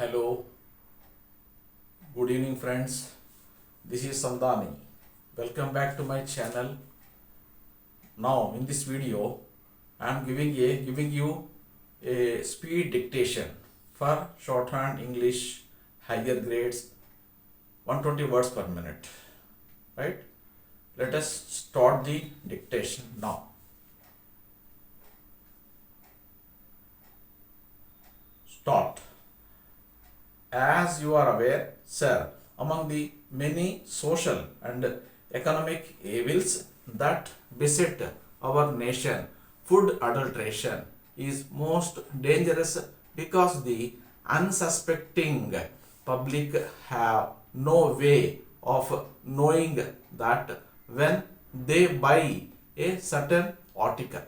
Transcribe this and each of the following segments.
Hello, good evening friends. This is Sandani. Welcome back to my channel. Now in this video I am giving you a speed dictation for shorthand English higher grades 120 words per minute. Right? Let us start the dictation now. Start. As you are aware, sir, among the many social and economic evils that beset our nation, food adulteration is most dangerous because the unsuspecting public have no way of knowing that when they buy a certain article,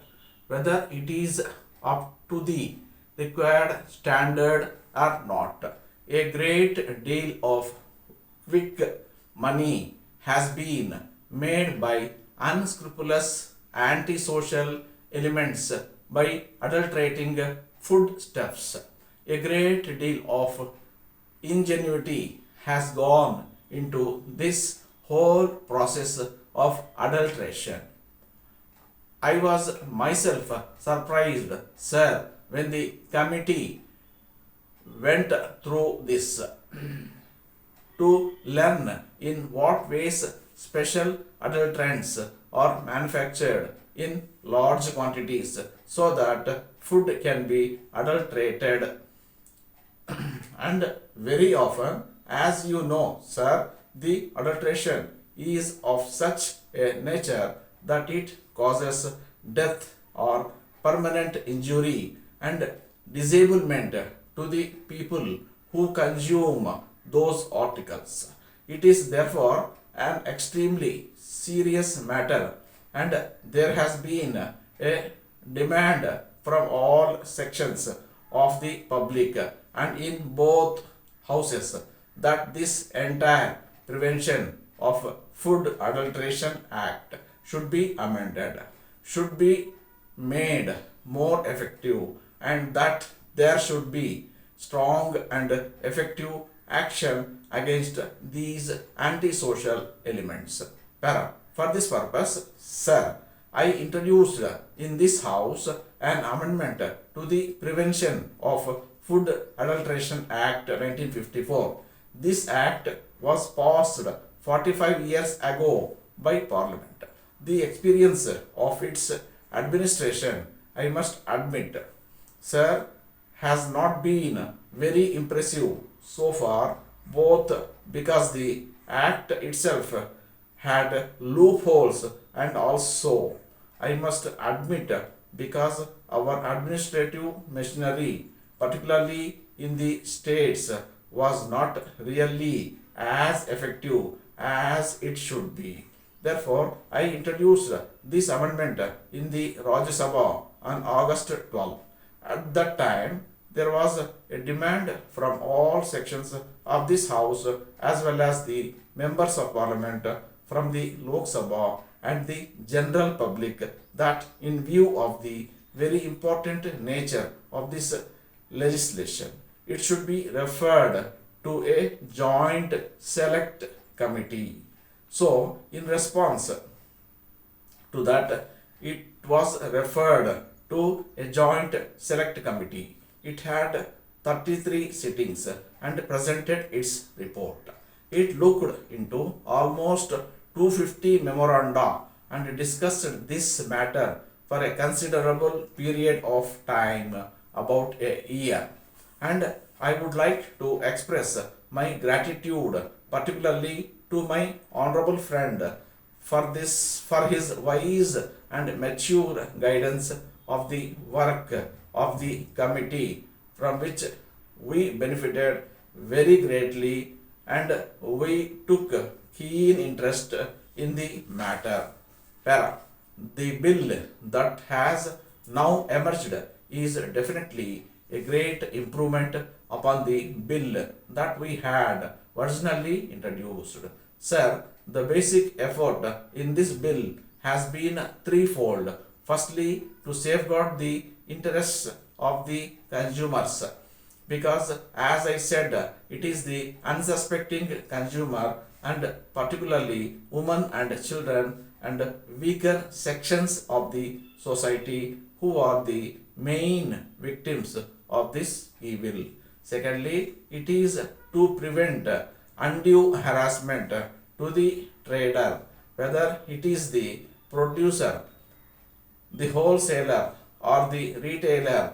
whether it is up to the required standard or not. A great deal of quick money has been made by unscrupulous antisocial elements by adulterating foodstuffs. A great deal of ingenuity has gone into this whole process of adulteration. I was myself surprised, sir, when the committee went through this to learn in what ways special adulterants are manufactured in large quantities so that food can be adulterated. And very often, as you know, sir, the adulteration is of such a nature that it causes death or permanent injury and disablement to the people who consume those articles. It is therefore an extremely serious matter, and there has been a demand from all sections of the public and in both houses that this entire Prevention of Food Adulteration Act should be amended, should be made more effective, and that there should be strong and effective action against these antisocial elements. Para. For this purpose, sir, I introduced in this house an amendment to the Prevention of Food Adulteration Act 1954. This act was passed 45 years ago by Parliament. The experience of its administration, I must admit, sir, has not been very impressive so far, both because the act itself had loopholes and also, I must admit, because our administrative machinery, particularly in the states, was not really as effective as it should be. Therefore, I introduced this amendment in the Rajya Sabha on August 12. At that time, there was a demand from all sections of this house as well as the members of parliament from the Lok Sabha and the general public that in view of the very important nature of this legislation, it should be referred to a joint select committee. So, in response to that, it was referred to a joint select committee. It had 33 sittings and presented its report. It looked into almost 250 memoranda and discussed this matter for a considerable period of time, about a year. And I would like to express my gratitude particularly to my honorable friend for his wise and mature guidance of the work of the committee, from which we benefited very greatly and we took keen interest in the matter. Para. The bill that has now emerged is definitely a great improvement upon the bill that we had originally introduced. Sir, the basic effort in this bill has been threefold. Firstly, to safeguard the interests of the consumers, because as I said, it is the unsuspecting consumer and particularly women and children and weaker sections of the society who are the main victims of this evil. Secondly, it is to prevent undue harassment to the trader, whether it is the producer, the wholesaler, or the retailer,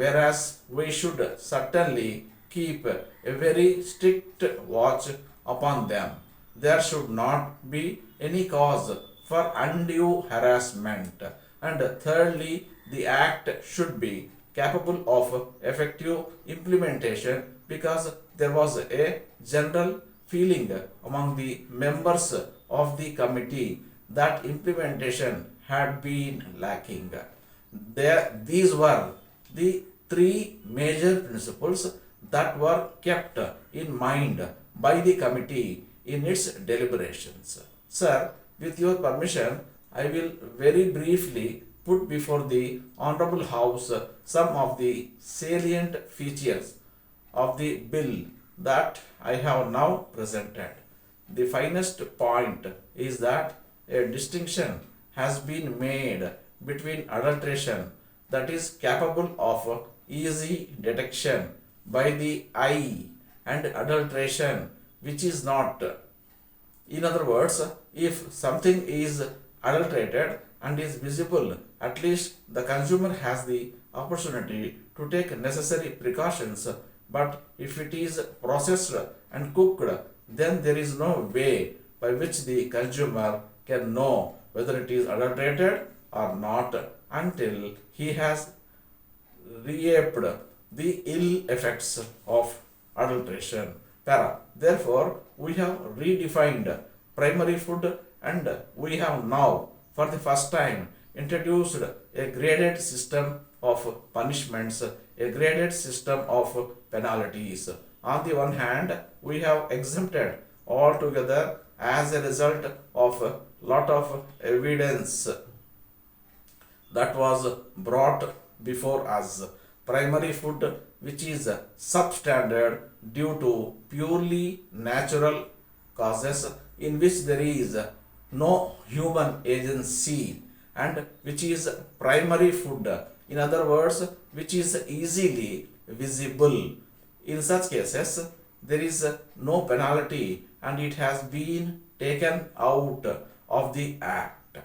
whereas we should certainly keep a very strict watch upon them. There should not be any cause for undue harassment. And thirdly, the act should be capable of effective implementation because there was a general feeling among the members of the committee that implementation had been lacking. These were the three major principles that were kept in mind by the committee in its deliberations. Sir, with your permission, I will very briefly put before the Honorable House some of the salient features of the bill that I have now presented. The finest point is that a distinction has been made between adulteration that is capable of easy detection by the eye and adulteration which is not. In other words, if something is adulterated and is visible, at least the consumer has the opportunity to take necessary precautions. But if it is processed and cooked, then there is no way by which the consumer can know whether it is adulterated or not until he has reaped the ill effects of adulteration. Para. Therefore, we have redefined primary food and we have now for the first time introduced a graded system of punishments, a graded system of penalties. On the one hand, we have exempted altogether as a result of a lot of evidence that was brought before us. Primary food which is substandard due to purely natural causes in which there is no human agency and which is primary food, in other words which is easily visible. In such cases there is no penalty and it has been taken out of the act.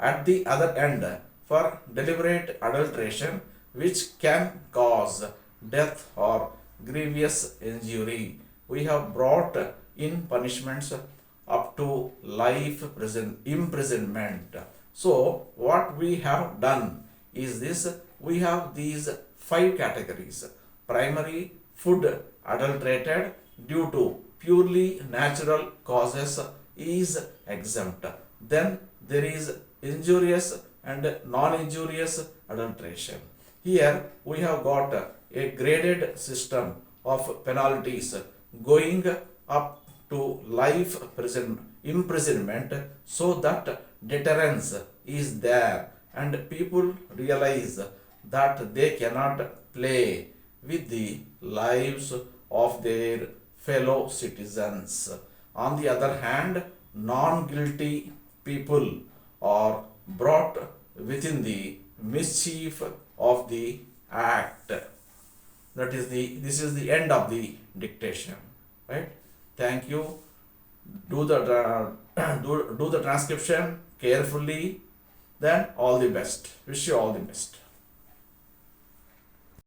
At the other end, for deliberate adulteration which can cause death or grievous injury, we have brought in punishments up to life imprisonment. So what we have done is this: we have these five categories. Primary food adulterated due to purely natural causes is exempt. Then there is injurious and non-injurious adulteration. Here we have got a graded system of penalties going up to life imprisonment so that deterrence is there and people realize that they cannot play with the lives of their fellow citizens. On the other hand, non-guilty people are brought within the mischief of the act. This is the end of the dictation, right? Thank you. Do the transcription carefully. Then all the best. Wish you all the best.